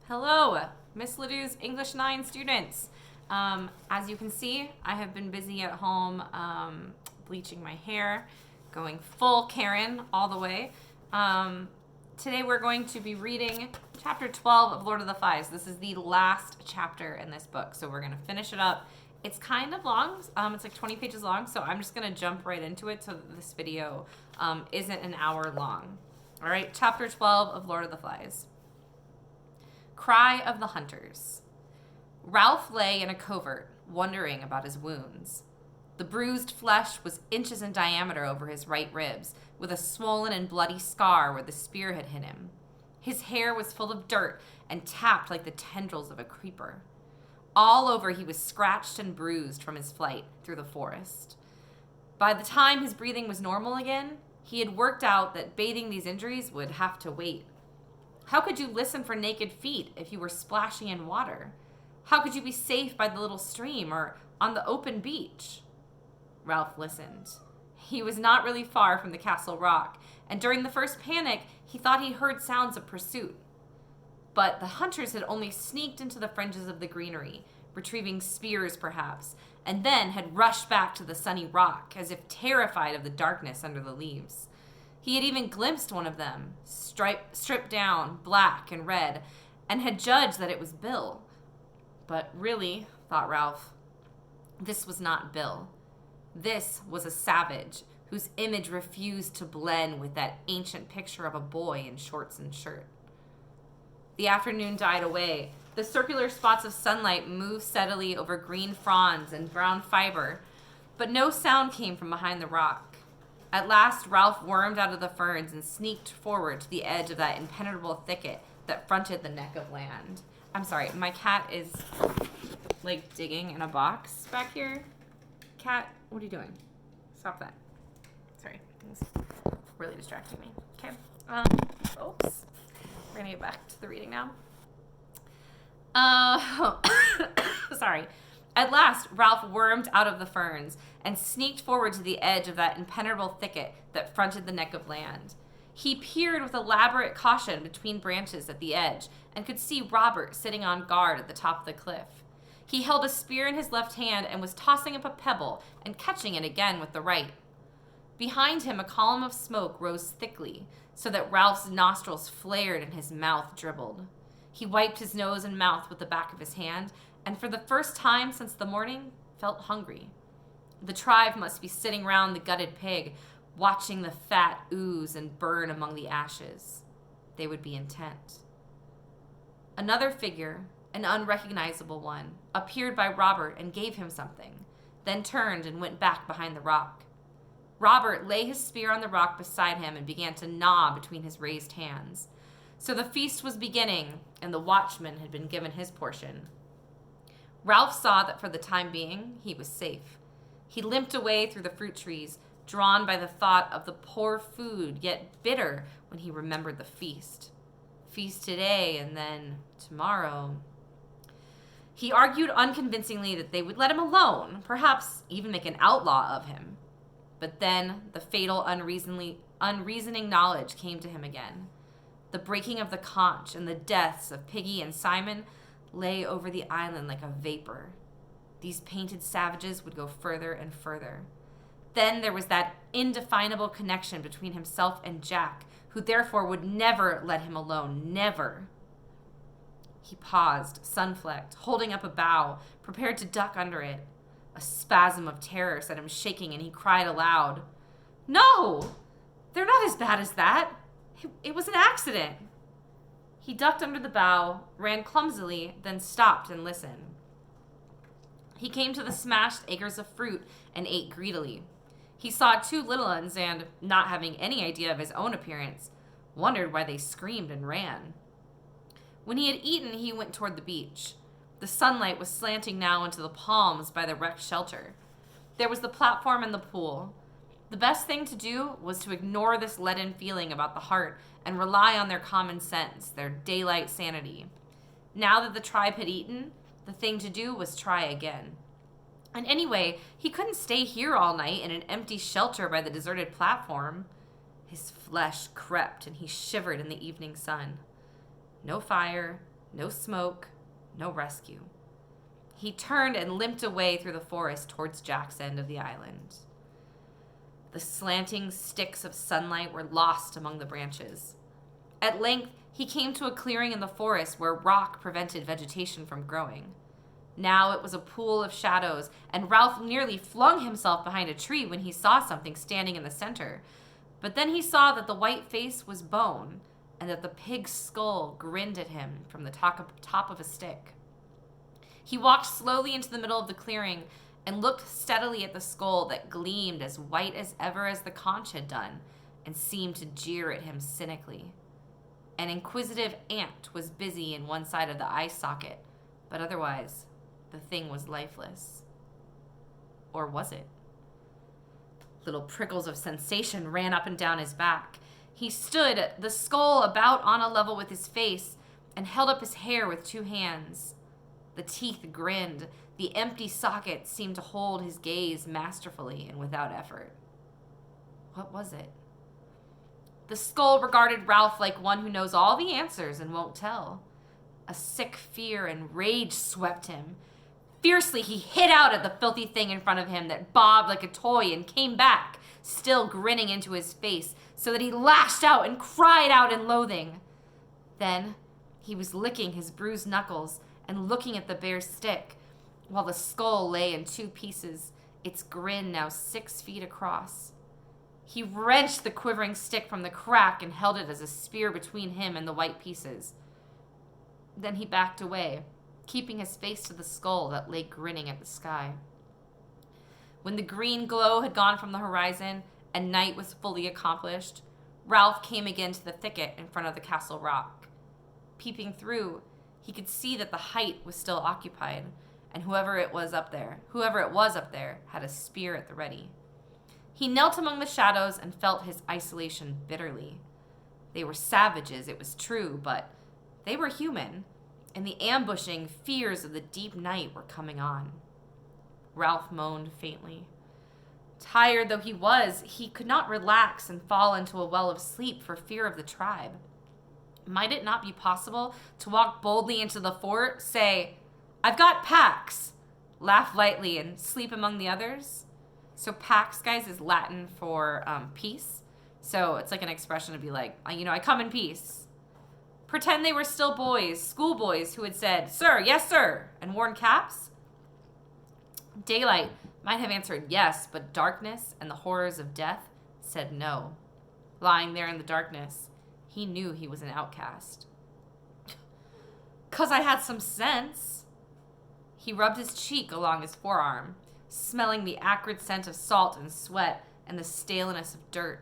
Hello, Miss Ladou's English 9 students. As you can see, I have been busy at home bleaching my hair, going full Karen all the way. Today we're going to be reading chapter 12 of Lord of the Flies. This is the last chapter in this book, so we're going to finish it up. It's kind of long. It's like 20 pages long, so I'm just going to jump right into it so that this video isn't an hour long. All right, chapter 12 of Lord of the Flies. Cry of the Hunters. Ralph lay in a covert, wondering about his wounds. The bruised flesh was inches in diameter over his right ribs, with a swollen and bloody scar where the spear had hit him. His hair was full of dirt and tapped like the tendrils of a creeper. All over he was scratched and bruised from his flight through the forest. By the time his breathing was normal again, he had worked out that bathing these injuries would have to wait. How could you listen for naked feet if you were splashing in water? How could you be safe by the little stream or on the open beach? Ralph listened. He was not really far from the castle rock, and during the first panic, he thought he heard sounds of pursuit. But the hunters had only sneaked into the fringes of the greenery, retrieving spears perhaps, and then had rushed back to the sunny rock, as if terrified of the darkness under the leaves. He had even glimpsed one of them, stripped down, black and red, and had judged that it was Bill. But really, thought Ralph, this was not Bill. This was a savage whose image refused to blend with that ancient picture of a boy in shorts and shirt. The afternoon died away. The circular spots of sunlight moved steadily over green fronds and brown fiber, but no sound came from behind the rock. At last, Ralph wormed out of the ferns and sneaked forward to the edge of that impenetrable thicket that fronted the neck of land. I'm sorry, my cat is, like, digging in a box back here. Cat, what are you doing? Stop that. Sorry, it's really distracting me. Okay, oops. We're gonna get back to the reading now. Sorry. At last, Ralph wormed out of the ferns and sneaked forward to the edge of that impenetrable thicket that fronted the neck of land. He peered with elaborate caution between branches at the edge and could see Robert sitting on guard at the top of the cliff. He held a spear in his left hand and was tossing up a pebble and catching it again with the right. Behind him, a column of smoke rose thickly, so that Ralph's nostrils flared and his mouth dribbled. He wiped his nose and mouth with the back of his hand, and for the first time since the morning, felt hungry. The tribe must be sitting round the gutted pig, watching the fat ooze and burn among the ashes. They would be intent. Another figure, an unrecognizable one, appeared by Robert and gave him something, then turned and went back behind the rock. Robert lay his spear on the rock beside him and began to gnaw between his raised hands. So the feast was beginning, and the watchman had been given his portion. Ralph saw that for the time being, he was safe. He limped away through the fruit trees, drawn by the thought of the poor food, yet bitter when he remembered the feast. Feast today, and then tomorrow. He argued unconvincingly that they would let him alone, perhaps even make an outlaw of him. But then the fatal unreasoning knowledge came to him again. The breaking of the conch and the deaths of Piggy and Simon lay over the island like a vapor. These painted savages would go further and further. Then there was that indefinable connection between himself and Jack, who therefore would never let him alone, never. He paused, sun-flecked, holding up a bough, prepared to duck under it. A spasm of terror set him shaking, and he cried aloud, "No! They're not as bad as that. It was an accident." He ducked under the bough, ran clumsily, then stopped and listened. He came to the smashed acres of fruit and ate greedily. He saw two little ones and, not having any idea of his own appearance, wondered why they screamed and ran. When he had eaten, he went toward the beach. The sunlight was slanting now into the palms by the wrecked shelter. There was the platform and the pool. The best thing to do was to ignore this leaden feeling about the heart and rely on their common sense, their daylight sanity. Now that the tribe had eaten, the thing to do was try again. And anyway, he couldn't stay here all night in an empty shelter by the deserted platform. His flesh crept and he shivered in the evening sun. No fire, No smoke, no rescue. He turned and limped away through the forest towards Jack's end of the island. The slanting sticks of sunlight were lost among the branches. At length, he came to a clearing in the forest where rock prevented vegetation from growing. Now it was a pool of shadows, and Ralph nearly flung himself behind a tree when he saw something standing in the center. But then he saw that the white face was bone, and that the pig's skull grinned at him from the top of a stick. He walked slowly into the middle of the clearing and looked steadily at the skull that gleamed as white as ever as the conch had done, and seemed to jeer at him cynically. An inquisitive ant was busy in one side of the eye socket, but otherwise, the thing was lifeless. Or was it? Little prickles of sensation ran up and down his back. He stood, the skull about on a level with his face, and held up his hair with 2 hands. The teeth grinned. The empty socket seemed to hold his gaze masterfully and without effort. What was it? The skull regarded Ralph like one who knows all the answers and won't tell. A sick fear and rage swept him. Fiercely, he hit out at the filthy thing in front of him that bobbed like a toy and came back, still grinning into his face, so that he lashed out and cried out in loathing. Then he was licking his bruised knuckles and looking at the bare stick, while the skull lay in 2 pieces, its grin now 6 feet across. He wrenched the quivering stick from the crack and held it as a spear between him and the white pieces. Then he backed away, keeping his face to the skull that lay grinning at the sky. When the green glow had gone from the horizon and night was fully accomplished, Ralph came again to the thicket in front of the castle rock. Peeping through, he could see that the height was still occupied, and whoever it was up there, had a spear at the ready. He knelt among the shadows and felt his isolation bitterly. They were savages, it was true, but they were human, and the ambushing fears of the deep night were coming on. Ralph moaned faintly. Tired though he was, he could not relax and fall into a well of sleep for fear of the tribe. Might it not be possible to walk boldly into the fort, say, "I've got Pax," laugh lightly, and sleep among the others? So Pax, guys, is Latin for peace. So it's like an expression to be like, I come in peace. Pretend they were still boys, schoolboys who had said, "Sir, yes, sir," and worn caps? Daylight might have answered yes, but darkness and the horrors of death said no. Lying there in the darkness, he knew he was an outcast. "'Cause I had some sense." He rubbed his cheek along his forearm, smelling the acrid scent of salt and sweat and the staleness of dirt.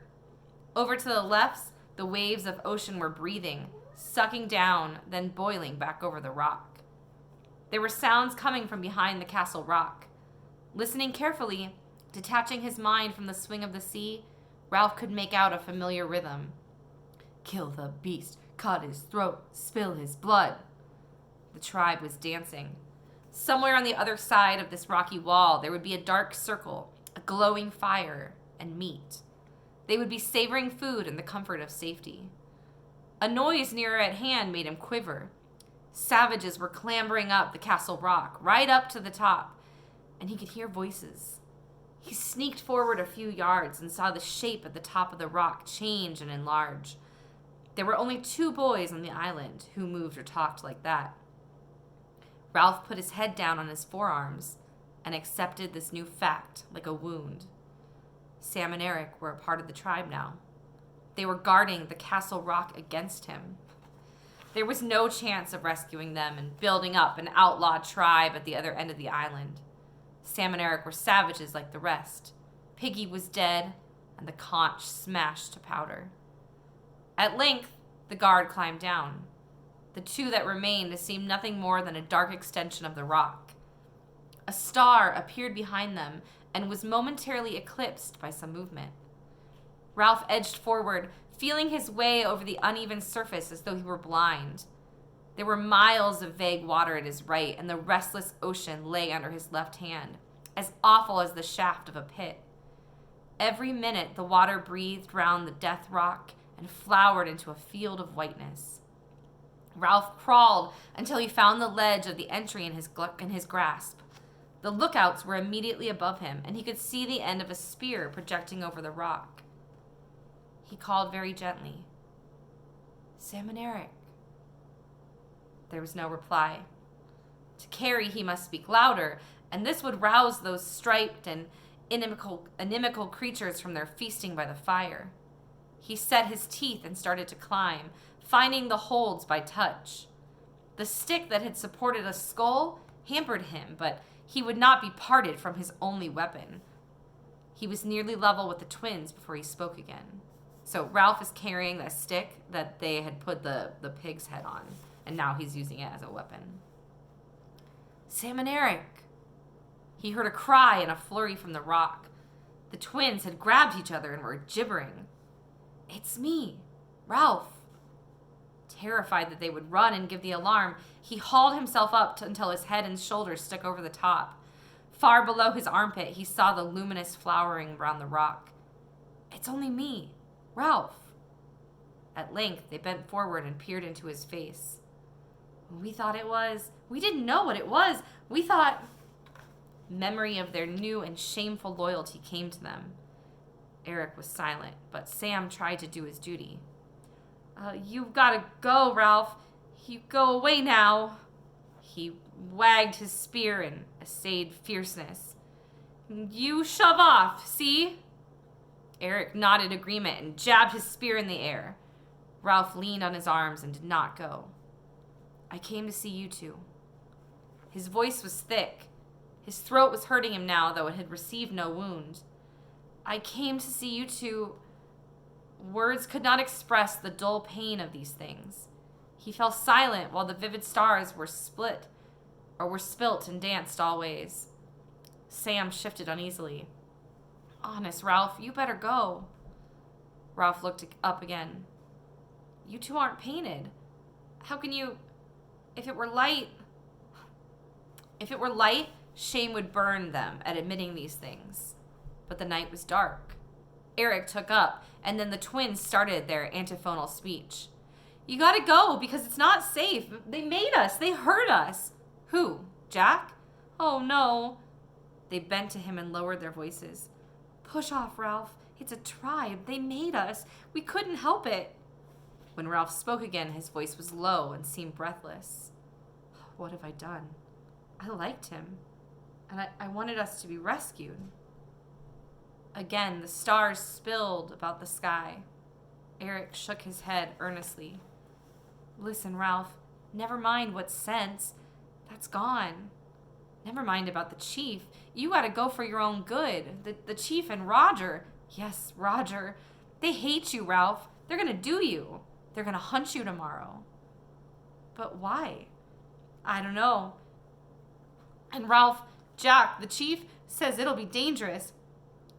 Over to the left, the waves of ocean were breathing, sucking down, then boiling back over the rock. There were sounds coming from behind the castle rock. Listening carefully, detaching his mind from the swing of the sea, Ralph could make out a familiar rhythm. "Kill the beast, cut his throat, spill his blood." The tribe was dancing. Somewhere on the other side of this rocky wall, there would be a dark circle, a glowing fire, and meat. They would be savoring food in the comfort of safety. A noise nearer at hand made him quiver. Savages were clambering up the castle rock, right up to the top, and he could hear voices. He sneaked forward a few yards and saw the shape at the top of the rock change and enlarge. There were only 2 boys on the island who moved or talked like that. Ralph put his head down on his forearms and accepted this new fact like a wound. Sam and Eric were a part of the tribe now. They were guarding the castle rock against him. There was no chance of rescuing them and building up an outlawed tribe at the other end of the island. Sam and Eric were savages like the rest. Piggy was dead, and the conch smashed to powder. At length, the guard climbed down. The 2 that remained seemed nothing more than a dark extension of the rock. A star appeared behind them and was momentarily eclipsed by some movement. Ralph edged forward, feeling his way over the uneven surface as though he were blind. There were miles of vague water at his right, and the restless ocean lay under his left hand, as awful as the shaft of a pit. Every minute the water breathed round the death rock and flowered into a field of whiteness. Ralph crawled until he found the ledge of the entry in his grasp. The lookouts were immediately above him, and he could see the end of a spear projecting over the rock. He called very gently, "Sam and Eric." There was no reply. To Carrie, he must speak louder, and this would rouse those striped and inimical creatures from their feasting by the fire. He set his teeth and started to climb, finding the holds by touch. The stick that had supported a skull hampered him, but he would not be parted from his only weapon. He was nearly level with the twins before he spoke again. So Ralph is carrying that stick that they had put the pig's head on, and now he's using it as a weapon. "Sam and Eric." He heard a cry and a flurry from the rock. The twins had grabbed each other and were gibbering. "It's me, Ralph." Terrified that they would run and give the alarm, he hauled himself up until his head and shoulders stuck over the top. Far below his armpit, he saw the luminous flowering around the rock. "It's only me, Ralph." At length, they bent forward and peered into his face. "We thought it was. We didn't know what it was. We thought..." Memory of their new and shameful loyalty came to them. Eric was silent, but Sam tried to do his duty. "You've got to go, Ralph. You go away now." He wagged his spear and essayed fierceness. "You shove off, see?" Eric nodded agreement and jabbed his spear in the air. Ralph leaned on his arms and did not go. "I came to see you two." His voice was thick. His throat was hurting him now, though it had received no wound. "I came to see you two..." Words could not express the dull pain of these things. He fell silent while the vivid stars were spilt and danced all ways. Sam shifted uneasily. "Honest, Ralph, you better go." Ralph looked up again. "You two aren't painted. How can you... If it were light, shame would burn them at admitting these things." But the night was dark. Eric took up, and then the twins started their antiphonal speech. "You gotta go because it's not safe. They made us. They hurt us." "Who? Jack?" "Oh, no." They bent to him and lowered their voices. "Push off, Ralph. It's a tribe. They made us. We couldn't help it." When Ralph spoke again, his voice was low and seemed breathless. "What have I done? I liked him, and I wanted us to be rescued." Again, the stars spilled about the sky. Eric shook his head earnestly. "Listen, Ralph, never mind what's sense. That's gone. Never mind about the chief. You gotta go for your own good. The chief and Roger. Yes, Roger. They hate you, Ralph. They're gonna do you. They're gonna hunt you tomorrow." "But why?" "I don't know. And Ralph, Jack, the chief, says it'll be dangerous.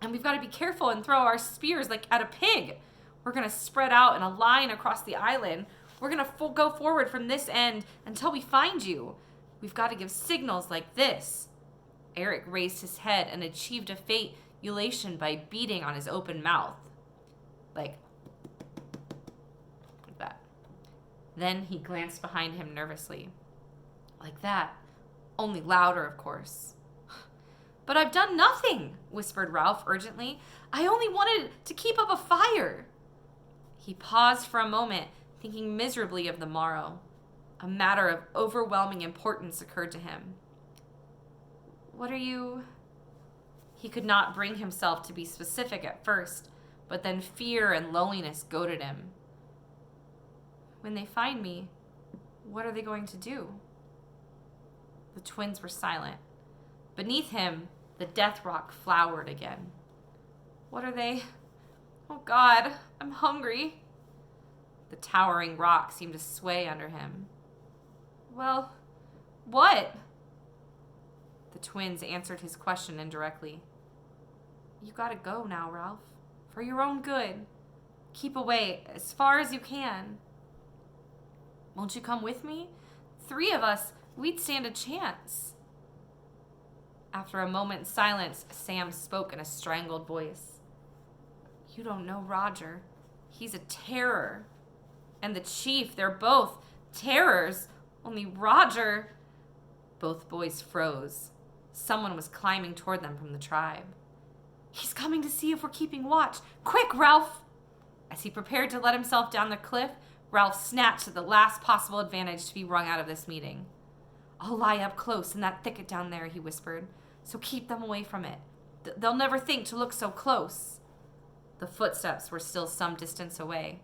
And we've got to be careful and throw our spears like at a pig. We're going to spread out in a line across the island. We're going to go forward from this end until we find you. We've got to give signals like this." Eric raised his head and achieved a faint ululation by beating on his open mouth. Like that. Then he glanced behind him nervously. "Like that. Only louder, of course." "But I've done nothing," whispered Ralph urgently. "I only wanted to keep up a fire." He paused for a moment, thinking miserably of the morrow. A matter of overwhelming importance occurred to him. "What are you..." He could not bring himself to be specific at first, but then fear and loneliness goaded him. "When they find me, what are they going to do?" The twins were silent. Beneath him, the death rock flowered again. "What are they... Oh, God, I'm hungry." The towering rock seemed to sway under him. "Well, what?" The twins answered his question indirectly. "You gotta go now, Ralph. For your own good. Keep away as far as you can." "Won't you come with me? 3 of us, we'd stand a chance." After a moment's silence, Sam spoke in a strangled voice. "You don't know Roger. He's a terror. And the chief, they're both Terrors? Only Roger. Both boys froze. Someone was climbing toward them from the tribe. He's coming to see if we're keeping watch. Quick, Ralph! As he prepared to let himself down the cliff, Ralph snatched at the last possible advantage to be wrung out of this meeting. I'll lie up close in that thicket down there, he whispered, so keep them away from it. They'll never think to look so close. The footsteps were still some distance away.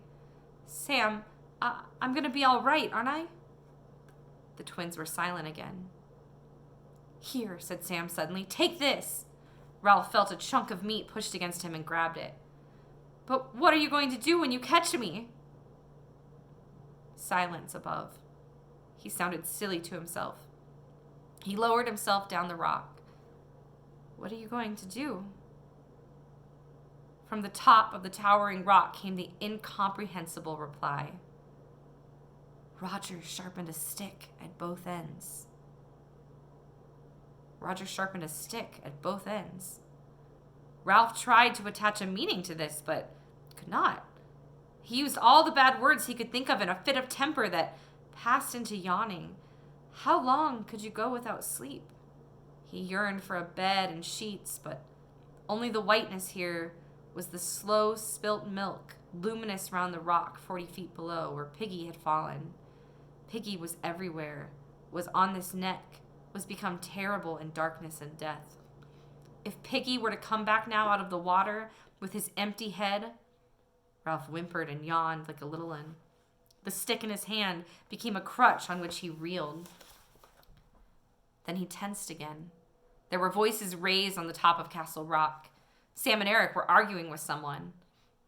Sam, I'm going to be all right, aren't I? The twins were silent again. Here, said Sam suddenly, take this. Ralph felt a chunk of meat pushed against him and grabbed it. But what are you going to do when you catch me? Silence above. He sounded silly to himself. He lowered himself down the rock. What are you going to do? From the top of the towering rock came the incomprehensible reply. Roger sharpened a stick at both ends. Roger sharpened a stick at both ends. Ralph tried to attach a meaning to this, but could not. He used all the bad words he could think of in a fit of temper that passed into yawning. How long could you go without sleep? He yearned for a bed and sheets, but only the whiteness here was the slow spilt milk, luminous round the rock 40 feet below where Piggy had fallen. Piggy was everywhere, was on this neck, was become terrible in darkness and death. If Piggy were to come back now out of the water with his empty head, Ralph whimpered and yawned like a little one. The stick in his hand became a crutch on which he reeled. Then he tensed again. There were voices raised on the top of Castle Rock. Sam and Eric were arguing with someone,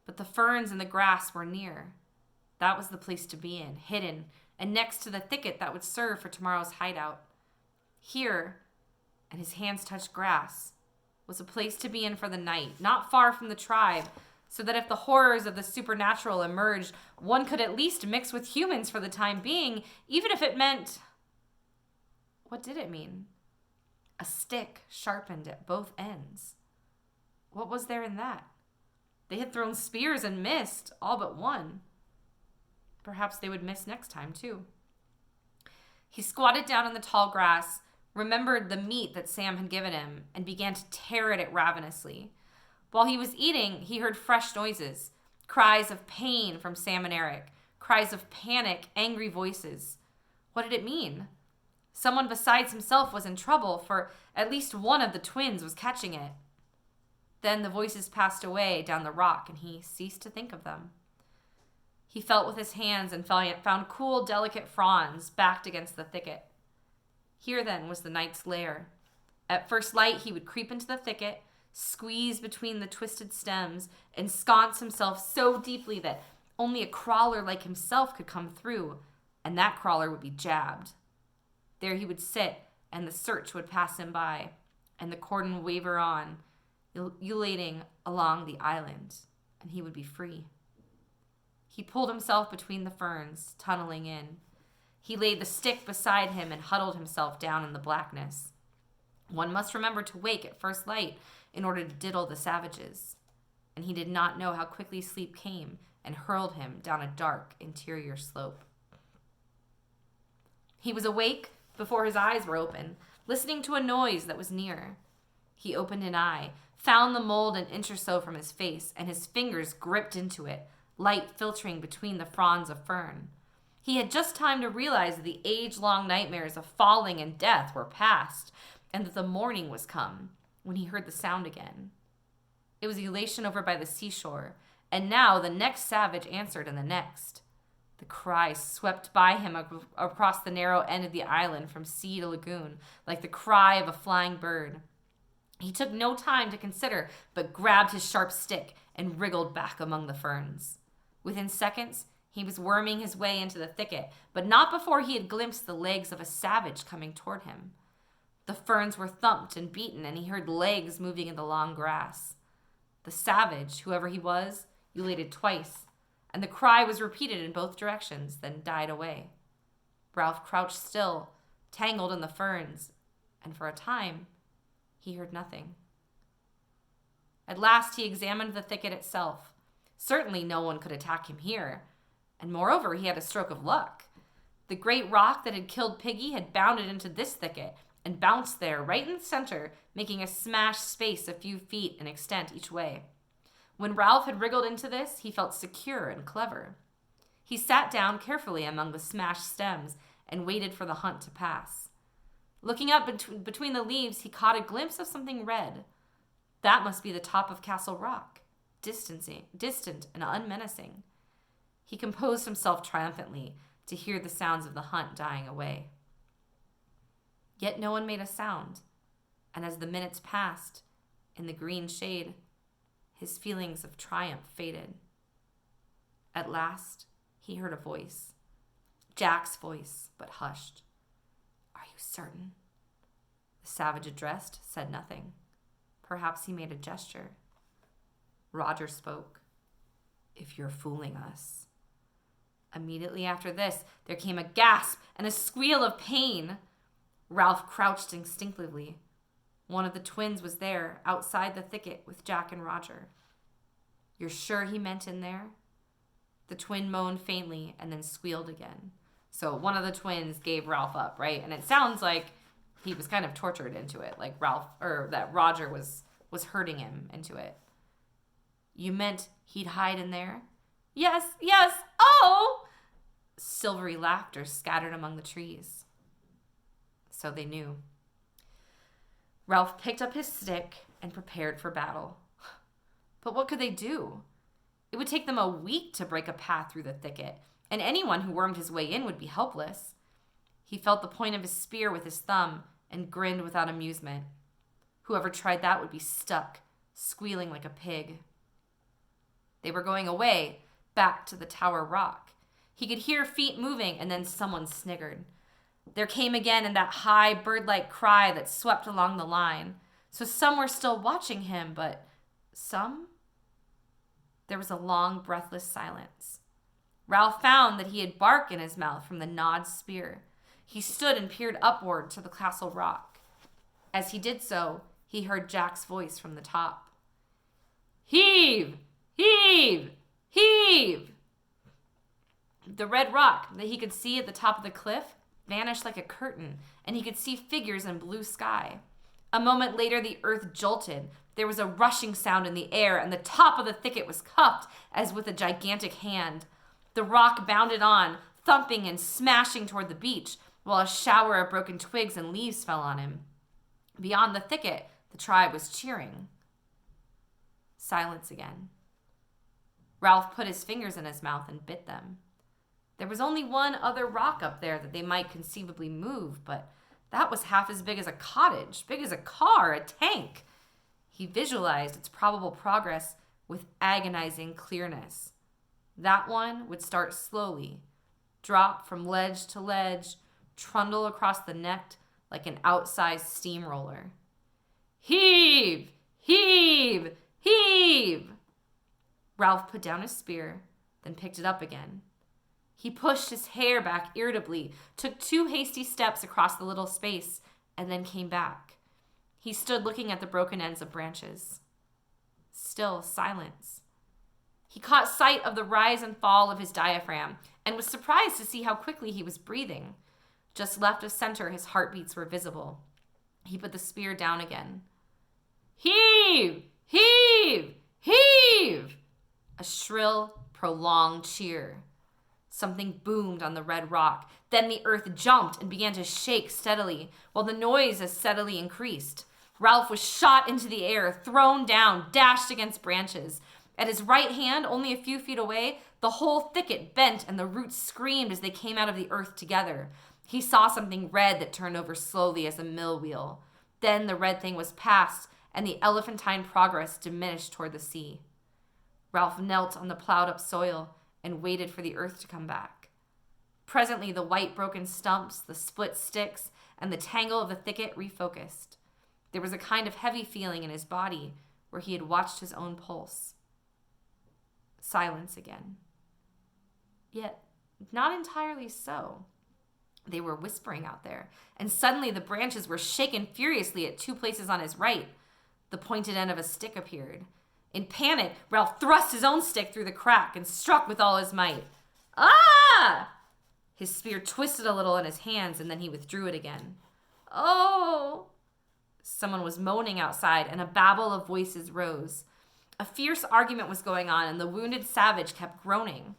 but the ferns and the grass were near. That was the place to be in, hidden, and next to the thicket that would serve for tomorrow's hideout. Here, and his hands touched grass, was a place to be in for the night, not far from the tribe, so that if the horrors of the supernatural emerged, one could at least mix with humans for the time being, even if it meant... What did it mean? A stick sharpened at both ends. What was there in that? They had thrown spears and missed, all but one. Perhaps they would miss next time, too. He squatted down in the tall grass, remembered the meat that Sam had given him, and began to tear at it ravenously. While he was eating, he heard fresh noises, cries of pain from Sam and Eric, cries of panic, angry voices. What did it mean? Someone besides himself was in trouble, for at least one of the twins was catching it. Then the voices passed away down the rock, and he ceased to think of them. He felt with his hands and found cool, delicate fronds backed against the thicket. Here, then, was the knight's lair. At first light, he would creep into the thicket, squeeze between the twisted stems, ensconce himself so deeply that only a crawler like himself could come through, and that crawler would be jabbed. There he would sit, and the search would pass him by, and the cordon waver on, ululating along the island, and he would be free. He pulled himself between the ferns, tunneling in. He laid the stick beside him and huddled himself down in the blackness. One must remember to wake at first light in order to diddle the savages, and he did not know how quickly sleep came and hurled him down a dark interior slope. He was awake before his eyes were open, listening to a noise that was near. He opened an eye, found the mold an inch or so from his face, and his fingers gripped into it, light filtering between the fronds of fern. He had just time to realize that the age-long nightmares of falling and death were past, and that the morning was come, when he heard the sound again. It was elation over by the seashore, and now the next savage answered and the next. The cry swept by him across the narrow end of the island from sea to lagoon, like the cry of a flying bird. He took no time to consider, but grabbed his sharp stick and wriggled back among the ferns. Within seconds, he was worming his way into the thicket, but not before he had glimpsed the legs of a savage coming toward him. The ferns were thumped and beaten, and he heard legs moving in the long grass. The savage, whoever he was, ululated twice, and the cry was repeated in both directions, then died away. Ralph crouched still, tangled in the ferns, and for a time, he heard nothing. At last he examined the thicket itself. Certainly no one could attack him here, and moreover, he had a stroke of luck. The great rock that had killed Piggy had bounded into this thicket and bounced there right in the center, making a smashed space a few feet in extent each way. When Ralph had wriggled into this, he felt secure and clever. He sat down carefully among the smashed stems and waited for the hunt to pass. Looking up between the leaves, he caught a glimpse of something red. That must be the top of Castle Rock, distant and unmenacing. He composed himself triumphantly to hear the sounds of the hunt dying away. Yet no one made a sound, and as the minutes passed, in the green shade, his feelings of triumph faded. At last, he heard a voice. Jack's voice, but hushed. "Are you certain?" The savage addressed said nothing. Perhaps he made a gesture. Roger spoke. "If you're fooling us." Immediately after this, there came a gasp and a squeal of pain. Ralph crouched instinctively. One of the twins was there, outside the thicket with Jack and Roger. "You're sure he meant in there?" The twin moaned faintly and then squealed again. So one of the twins gave Ralph up, right? And it sounds like he was kind of tortured into it, like that Roger was hurting him into it. "You meant he'd hide in there?" Yes, oh! Silvery laughter scattered among the trees. So they knew. Ralph picked up his stick and prepared for battle. But what could they do? It would take them a week to break a path through the thicket, and anyone who wormed his way in would be helpless. He felt the point of his spear with his thumb and grinned without amusement. Whoever tried that would be stuck, squealing like a pig. They were going away, back to the Tower Rock. He could hear feet moving, and then someone sniggered. There came again in that high, bird-like cry that swept along the line. So some were still watching him, but some? There was a long, breathless silence. Ralph found that he had bark in his mouth from the gnawed spear. He stood and peered upward to the Castle Rock. As he did so, he heard Jack's voice from the top. "Heave! Heave! Heave!" The red rock that he could see at the top of the cliff vanished like a curtain, and he could see figures in blue sky. A moment later, the earth jolted. There was a rushing sound in the air, and the top of the thicket was cupped as with a gigantic hand. The rock bounded on, thumping and smashing toward the beach, while a shower of broken twigs and leaves fell on him. Beyond the thicket, the tribe was cheering. Silence again. Ralph put his fingers in his mouth and bit them. There was only one other rock up there that they might conceivably move, but that was half as big as a cottage, big as a car, a tank. He visualized its probable progress with agonizing clearness. That one would start slowly, drop from ledge to ledge, trundle across the neck like an outsized steamroller. "Heave! Heave! Heave!" Ralph put down his spear, then picked it up again. He pushed his hair back irritably, took 2 hasty steps across the little space, and then came back. He stood looking at the broken ends of branches. Still silence. He caught sight of the rise and fall of his diaphragm and was surprised to see how quickly he was breathing. Just left of center, his heartbeats were visible. He put the spear down again. "Heave! Heave! Heave!" A shrill, prolonged cheer. Something boomed on the red rock. Then the earth jumped and began to shake steadily, while the noise as steadily increased. Ralph was shot into the air, thrown down, dashed against branches. At his right hand, only a few feet away, the whole thicket bent and the roots screamed as they came out of the earth together. He saw something red that turned over slowly as a mill wheel. Then the red thing was past, and the elephantine progress diminished toward the sea. Ralph knelt on the plowed-up soil and waited for the earth to come back. Presently, the white broken stumps, the split sticks, and the tangle of the thicket refocused. There was a kind of heavy feeling in his body where he had watched his own pulse. Silence again. Yet, not entirely so. They were whispering out there, and suddenly the branches were shaken furiously at 2 places on his right. The pointed end of a stick appeared. In panic, Ralph thrust his own stick through the crack and struck with all his might. "Ah!" His spear twisted a little in his hands, and then he withdrew it again. Oh! Someone was moaning outside, and a babble of voices rose. A fierce argument was going on, and the wounded savage kept groaning.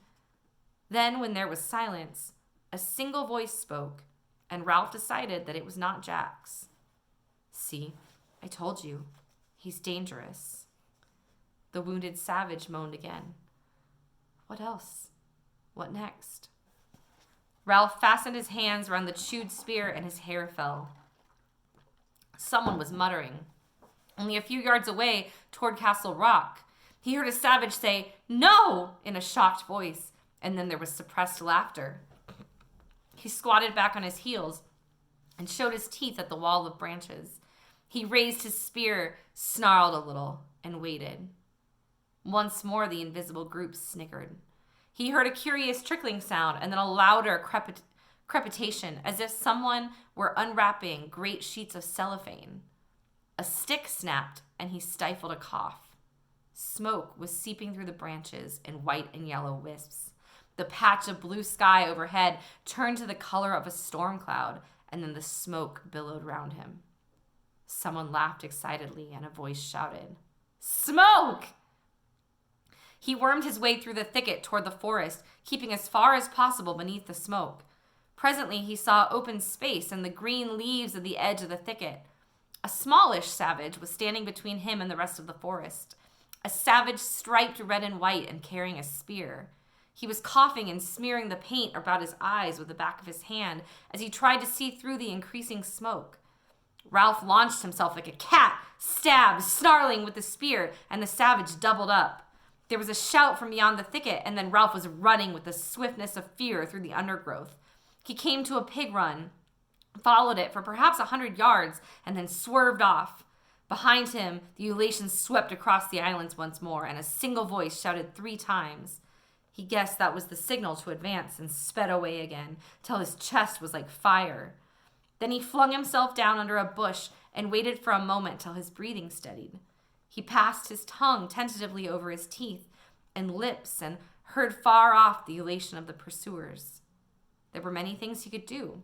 Then, when there was silence, a single voice spoke, and Ralph decided that it was not Jack's. See, I told you, he's dangerous. The wounded savage moaned again. What else? What next? Ralph fastened his hands around the chewed spear, and his hair fell. Someone was muttering. Only a few yards away, toward Castle Rock, he heard a savage say, "No!" in a shocked voice, and then there was suppressed laughter. He squatted back on his heels and showed his teeth at the wall of branches. He raised his spear, snarled a little, and waited. Once more the invisible group snickered. He heard a curious trickling sound and then a louder crepitation, as if someone were unwrapping great sheets of cellophane. A stick snapped, and he stifled a cough. Smoke was seeping through the branches in white and yellow wisps. The patch of blue sky overhead turned to the color of a storm cloud, and then the smoke billowed round him. Someone laughed excitedly, and a voice shouted, "Smoke!" He wormed his way through the thicket toward the forest, keeping as far as possible beneath the smoke. Presently, he saw open space and the green leaves of the edge of the thicket. A smallish savage was standing between him and the rest of the forest. A savage striped red and white and carrying a spear. He was coughing and smearing the paint about his eyes with the back of his hand as he tried to see through the increasing smoke. Ralph launched himself like a cat, stabbed, snarling with the spear, and the savage doubled up. There was a shout from beyond the thicket, and then Ralph was running with the swiftness of fear through the undergrowth. He came to a pig run, followed it for perhaps 100 yards, and then swerved off. Behind him, the ululations swept across the islands once more, and a single voice shouted 3 times. He guessed that was the signal to advance and sped away again, till his chest was like fire. Then he flung himself down under a bush and waited for a moment till his breathing steadied. He passed his tongue tentatively over his teeth and lips and heard far off the elation of the pursuers. There were many things he could do.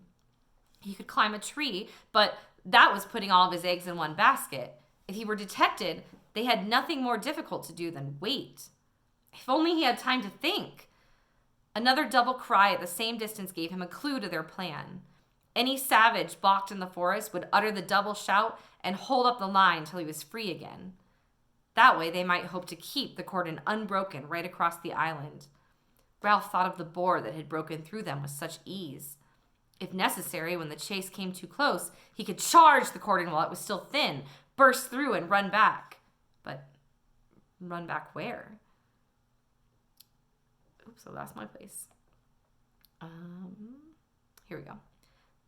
He could climb a tree, but that was putting all of his eggs in one basket. If he were detected, they had nothing more difficult to do than wait. If only he had time to think. Another double cry at the same distance gave him a clue to their plan. Any savage balked in the forest would utter the double shout and hold up the line till he was free again. That way they might hope to keep the cordon unbroken right across the island. Ralph thought of the boar that had broken through them with such ease. If necessary, when the chase came too close, he could charge the cordon while it was still thin, burst through and run back. But run back where? Oops, I lost my place. Here we go.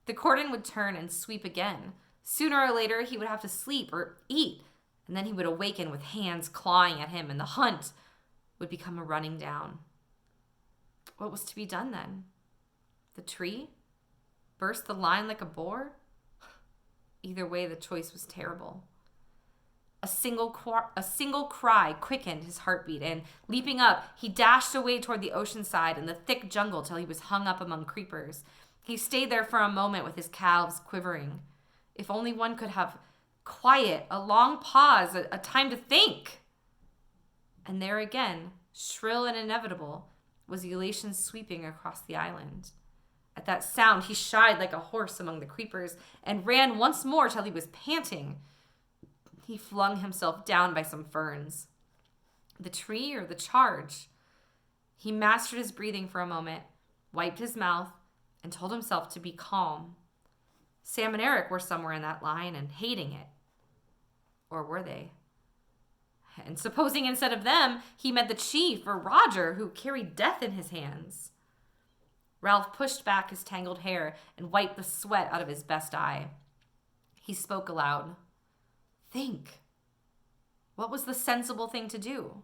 The cordon would turn and sweep again. Sooner or later, he would have to sleep or eat, and then he would awaken with hands clawing at him, and the hunt would become a running down. What was to be done then? The tree? Burst the line like a boar? Either way, the choice was terrible. A single cry quickened his heartbeat, and leaping up, he dashed away toward the ocean side and the thick jungle till he was hung up among creepers. He stayed there for a moment with his calves quivering. If only one could have quiet, a long pause, a time to think. And there again, shrill and inevitable, was the elation sweeping across the island. At that sound, he shied like a horse among the creepers and ran once more till he was panting. He flung himself down by some ferns. The tree or the charge? He mastered his breathing for a moment, wiped his mouth, and told himself to be calm. Sam and Eric were somewhere in that line and hating it. Or were they? And supposing instead of them, he met the chief or Roger, who carried death in his hands. Ralph pushed back his tangled hair and wiped the sweat out of his best eye. He spoke aloud. Think. What was the sensible thing to do?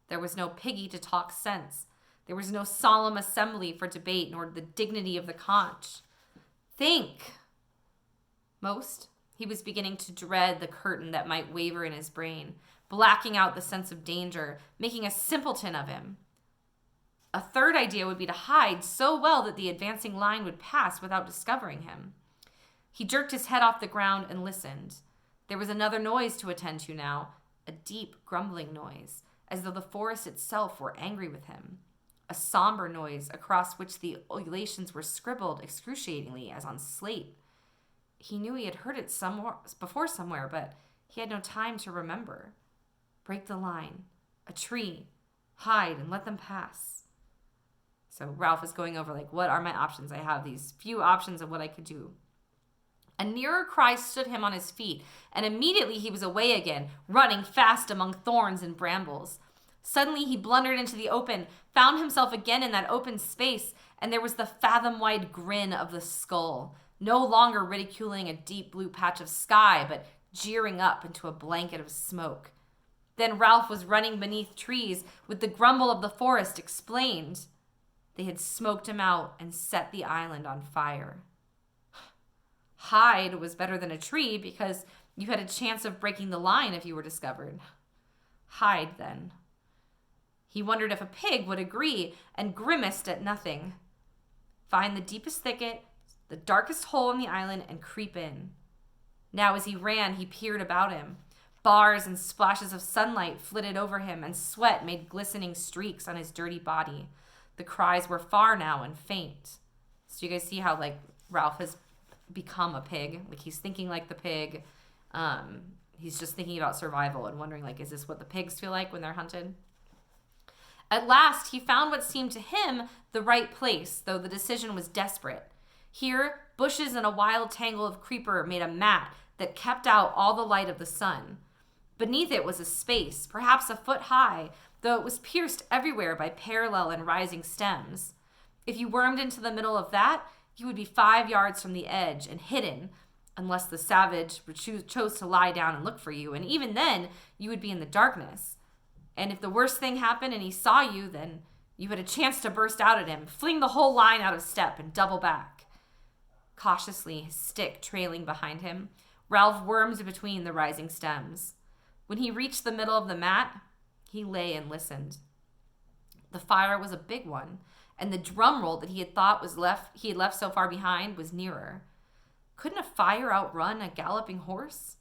There was no piggy to talk sense. There was no solemn assembly for debate, nor the dignity of the conch. Think. Most, he was beginning to dread the curtain that might waver in his brain, blacking out the sense of danger, making a simpleton of him. A third idea would be to hide so well that the advancing line would pass without discovering him. He jerked his head off the ground and listened. There was another noise to attend to now, a deep, grumbling noise, as though the forest itself were angry with him. A somber noise across which the ululations were scribbled excruciatingly as on slate. He knew he had heard it before somewhere, but he had no time to remember. Break the line. A tree. Hide and let them pass. So Ralph is going over, what are my options? I have these few options of what I could do. A nearer cry stood him on his feet, and immediately he was away again, running fast among thorns and brambles. Suddenly he blundered into the open, found himself again in that open space, and there was the fathom-wide grin of the skull, no longer ridiculing a deep blue patch of sky, but jeering up into a blanket of smoke. Then Ralph was running beneath trees, with the grumble of the forest explained. They had smoked him out and set the island on fire. Hide was better than a tree because you had a chance of breaking the line if you were discovered. Hide, then. He wondered if a pig would agree and grimaced at nothing. Find the deepest thicket, the darkest hole on the island, and creep in. Now as he ran, he peered about him. Bars and splashes of sunlight flitted over him, and sweat made glistening streaks on his dirty body. The cries were far now and faint. So you guys see how, Ralph has become a pig. He's thinking like the pig. He's just thinking about survival and wondering, is this what the pigs feel like when they're hunted? At last, he found what seemed to him the right place, though the decision was desperate. Here, bushes and a wild tangle of creeper made a mat that kept out all the light of the sun. Beneath it was a space, perhaps a foot high, though it was pierced everywhere by parallel and rising stems. If you wormed into the middle of that, you would be 5 yards from the edge and hidden, unless the savage chose to lie down and look for you, and even then, you would be in the darkness. And if the worst thing happened and he saw you, then you had a chance to burst out at him, fling the whole line out of step, and double back. Cautiously, his stick trailing behind him, Ralph wormed between the rising stems. When he reached the middle of the mat, he lay and listened. The fire was a big one, and the drum roll that he had left so far behind was nearer. Couldn't a fire outrun a galloping horse?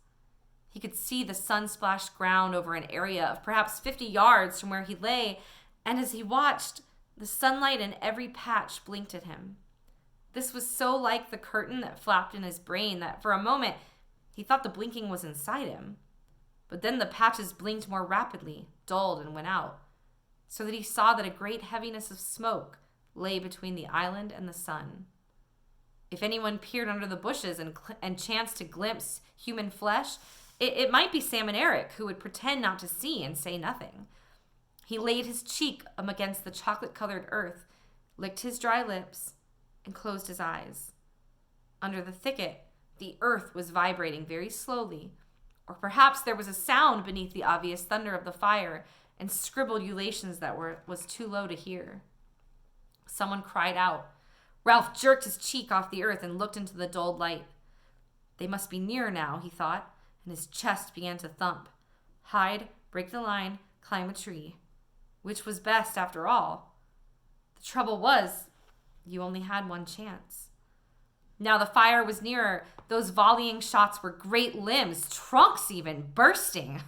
He could see the sun-splashed ground over an area of perhaps 50 yards from where he lay, and as he watched, the sunlight in every patch blinked at him. This was so like the curtain that flapped in his brain that for a moment he thought the blinking was inside him. But then the patches blinked more rapidly, dulled, and went out, so that he saw that a great heaviness of smoke lay between the island and the sun. If anyone peered under the bushes and chanced to glimpse human flesh, it might be Sam and Eric, who would pretend not to see and say nothing. He laid his cheek against the chocolate-colored earth, licked his dry lips, and closed his eyes. Under the thicket, the earth was vibrating very slowly, or perhaps there was a sound beneath the obvious thunder of the fire and scribbled ululations that was too low to hear. Someone cried out. Ralph jerked his cheek off the earth and looked into the dulled light. They must be near now, he thought, and his chest began to thump. Hide, break the line, climb a tree. Which was best, after all? The trouble was, you only had one chance. Now the fire was nearer. Those volleying shots were great limbs, trunks even, bursting.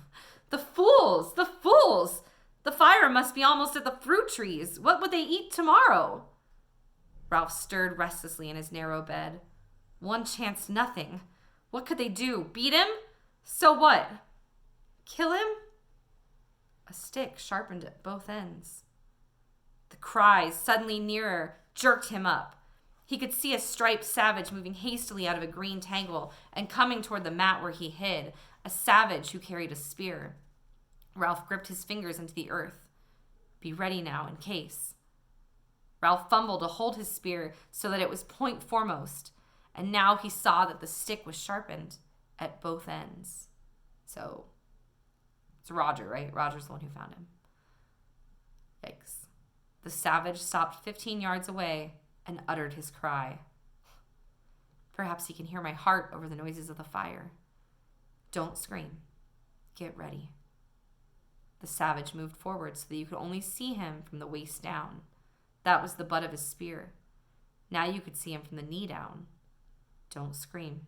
The fools! The fools! The fire must be almost at the fruit trees. What would they eat tomorrow? Ralph stirred restlessly in his narrow bed. One chance, nothing. What could they do? Beat him? So what? Kill him? A stick sharpened at both ends. The cries, suddenly nearer, jerked him up. He could see a striped savage moving hastily out of a green tangle and coming toward the mat where he hid, a savage who carried a spear. Ralph gripped his fingers into the earth. Be ready now, in case. Ralph fumbled to hold his spear so that it was point foremost, and now he saw that the stick was sharpened at both ends. So, it's Roger, right? Roger's the one who found him. Yikes. The savage stopped 15 yards away and uttered his cry. Perhaps he can hear my heart over the noises of the fire. Don't scream. Get ready. The savage moved forward so that you could only see him from the waist down. That was the butt of his spear. Now you could see him from the knee down. Don't scream.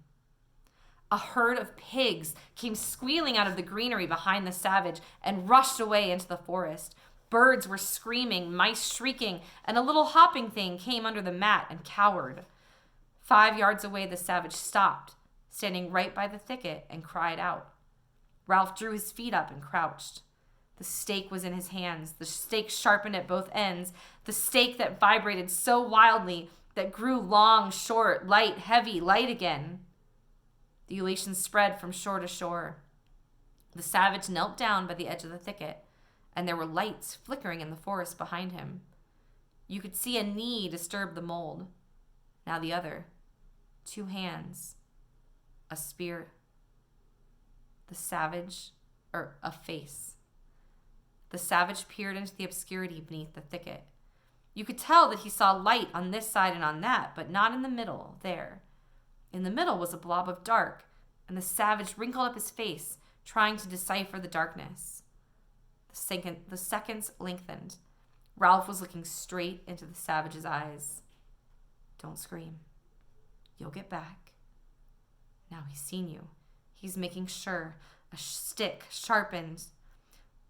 A herd of pigs came squealing out of the greenery behind the savage and rushed away into the forest. Birds were screaming, mice shrieking, and a little hopping thing came under the mat and cowered. 5 yards away, the savage stopped, standing right by the thicket, and cried out. Ralph drew his feet up and crouched. The stake was in his hands, the stake sharpened at both ends, the stake that vibrated so wildly that grew long, short, light, heavy, light again. The elation spread from shore to shore. The savage knelt down by the edge of the thicket, and there were lights flickering in the forest behind him. You could see a knee disturb the mold. Now the other. 2 hands. A spear. A face. The savage peered into the obscurity beneath the thicket. You could tell that he saw light on this side and on that, but not in the middle, there. In the middle was a blob of dark, and the savage wrinkled up his face, trying to decipher the darkness. The seconds lengthened. Ralph was looking straight into the savage's eyes. Don't scream. You'll get back. Now he's seen you. He's making sure. A stick sharpened.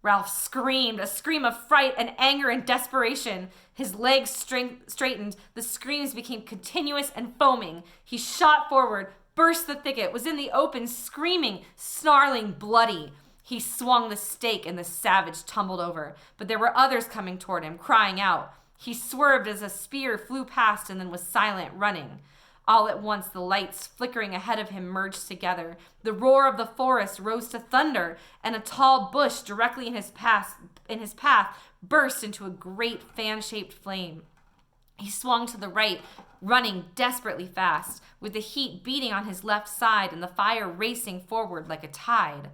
Ralph screamed, a scream of fright and anger and desperation. His legs straightened. The screams became continuous and foaming. He shot forward, burst the thicket, was in the open, screaming, snarling, bloody. He swung the stake and the savage tumbled over, but there were others coming toward him, crying out. He swerved as a spear flew past and then was silent, running. All at once, the lights flickering ahead of him merged together. The roar of the forest rose to thunder, and a tall bush directly in his path burst into a great fan-shaped flame. He swung to the right, running desperately fast, with the heat beating on his left side and the fire racing forward like a tide.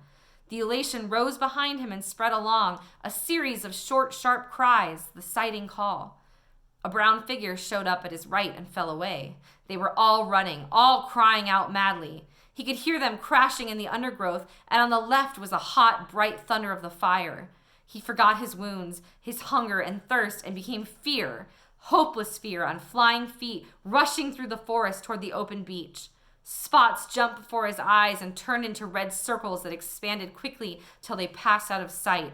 The elation rose behind him and spread along, a series of short, sharp cries, the sighting call. A brown figure showed up at his right and fell away. They were all running, all crying out madly. He could hear them crashing in the undergrowth, and on the left was a hot, bright thunder of the fire. He forgot his wounds, his hunger and thirst, and became fear, hopeless fear, on flying feet, rushing through the forest toward the open beach. Spots jumped before his eyes and turned into red circles that expanded quickly till they passed out of sight.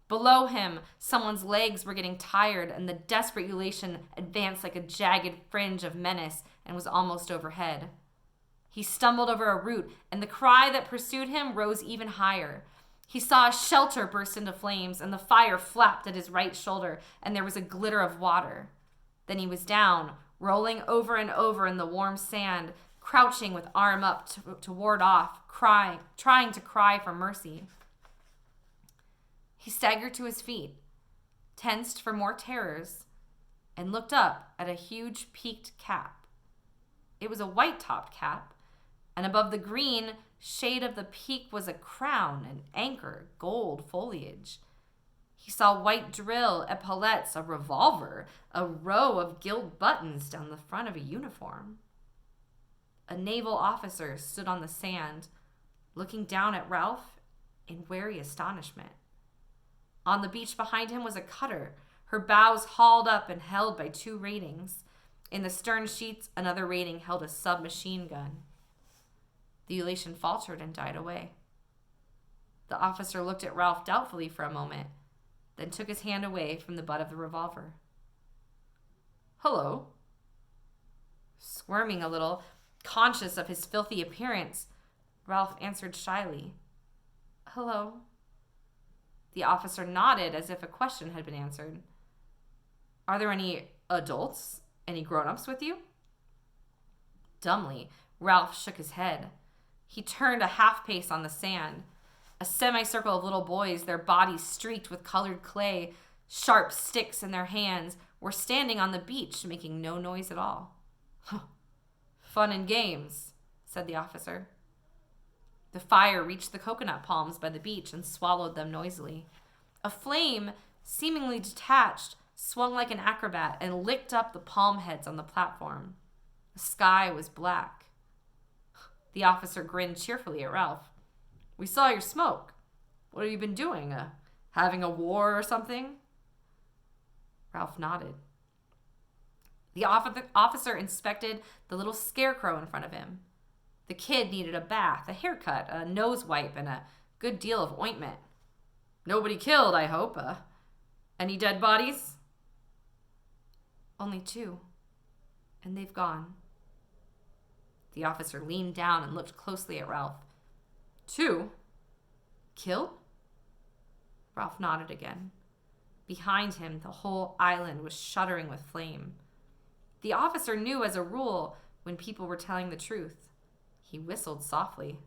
Below him, someone's legs were getting tired, and the desperate elation advanced like a jagged fringe of menace and was almost overhead. He stumbled over a root, and the cry that pursued him rose even higher. He saw a shelter burst into flames, and the fire flapped at his right shoulder, and there was a glitter of water. Then he was down, rolling over and over in the warm sand, crouching with arm up to ward off, trying to cry for mercy. He staggered to his feet, tensed for more terrors, and looked up at a huge peaked cap. It was a white-topped cap, and above the green shade of the peak was a crown, an anchor, gold foliage. He saw white drill, epaulettes, a revolver, a row of gilt buttons down the front of a uniform. A naval officer stood on the sand, looking down at Ralph in wary astonishment. On the beach behind him was a cutter, her bows hauled up and held by 2 ratings. In the stern sheets, another rating held a submachine gun. The elation faltered and died away. The officer looked at Ralph doubtfully for a moment, then took his hand away from the butt of the revolver. "Hello." Squirming a little, conscious of his filthy appearance, Ralph answered shyly, "Hello." The officer nodded as if a question had been answered. "Are there any adults, any grown-ups with you?" Dumbly, Ralph shook his head. He turned a half pace on the sand. A semicircle of little boys, their bodies streaked with colored clay, sharp sticks in their hands, were standing on the beach, making no noise at all. "Fun and games," said the officer. The fire reached the coconut palms by the beach and swallowed them noisily. A flame, seemingly detached, swung like an acrobat and licked up the palm heads on the platform. The sky was black. The officer grinned cheerfully at Ralph. "We saw your smoke. What have you been doing? Having a war or something?" Ralph nodded. The officer inspected the little scarecrow in front of him. The kid needed a bath, a haircut, a nose wipe, and a good deal of ointment. Nobody killed, I hope. Any dead bodies? Only 2, and they've gone. The officer leaned down and looked closely at Ralph. 2? Killed? Ralph nodded again. Behind him, the whole island was shuddering with flame. The officer knew as a rule when people were telling the truth. He whistled softly.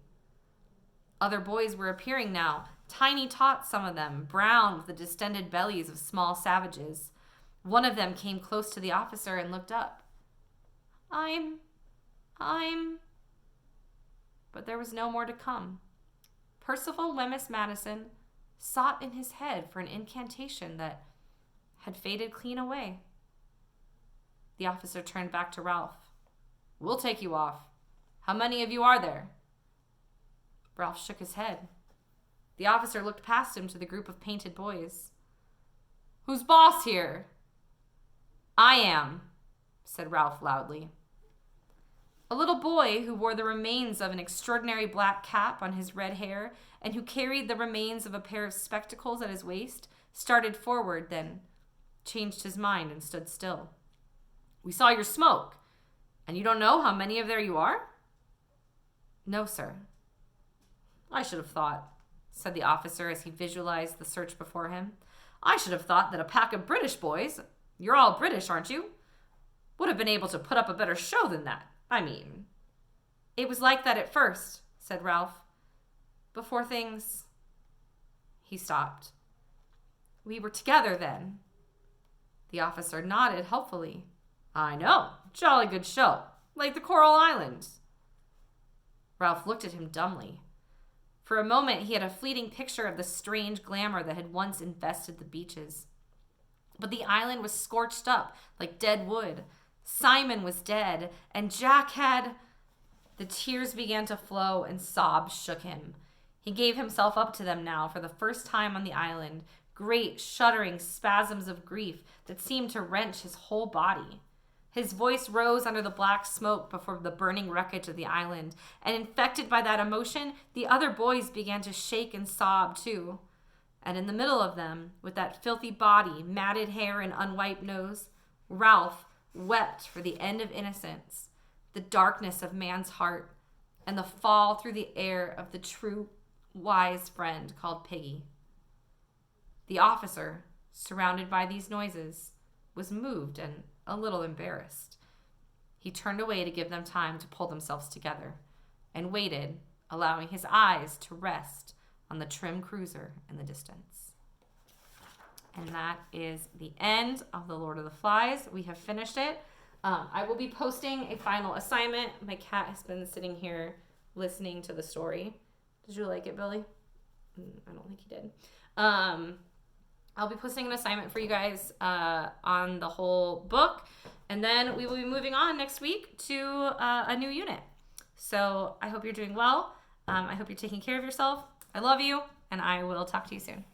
Other boys were appearing now, tiny tots, some of them, brown with the distended bellies of small savages. One of them came close to the officer and looked up. I'm... But there was no more to come. Percival Wemyss Madison sought in his head for an incantation that had faded clean away. The officer turned back to Ralph. We'll take you off. How many of you are there? Ralph shook his head. The officer looked past him to the group of painted boys. Who's boss here? I am, said Ralph loudly. A little boy who wore the remains of an extraordinary black cap on his red hair and who carried the remains of a pair of spectacles at his waist started forward, then changed his mind and stood still. We saw your smoke, and you don't know how many of there you are? No, sir. I should have thought, said the officer as he visualized the search before him. I should have thought that a pack of British boys, you're all British, aren't you, would have been able to put up a better show than that. I mean, it was like that at first, said Ralph. Before things... He stopped. We were together then. The officer nodded helpfully. I know. Jolly good show. Like the Coral Islands. Ralph looked at him dumbly. For a moment, he had a fleeting picture of the strange glamour that had once invested the beaches. But the island was scorched up like dead wood. Simon was dead, and Jack had... The tears began to flow, and sobs shook him. He gave himself up to them now for the first time on the island, great, shuddering spasms of grief that seemed to wrench his whole body. His voice rose under the black smoke before the burning wreckage of the island, and infected by that emotion, the other boys began to shake and sob too. And in the middle of them, with that filthy body, matted hair, and unwiped nose, Ralph wept for the end of innocence, the darkness of man's heart, and the fall through the air of the true, wise friend called Piggy. The officer, surrounded by these noises, was moved and a little embarrassed. He turned away to give them time to pull themselves together, and waited, allowing his eyes to rest on the trim cruiser in the distance. And that is the end of The Lord of the Flies. We have finished it. I will be posting a final assignment. My cat has been sitting here listening to the story. Did you like it, Billy? I don't think he did. I'll be posting an assignment for you guys on the whole book. And then we will be moving on next week to a new unit. So I hope you're doing well. I hope you're taking care of yourself. I love you, and I will talk to you soon.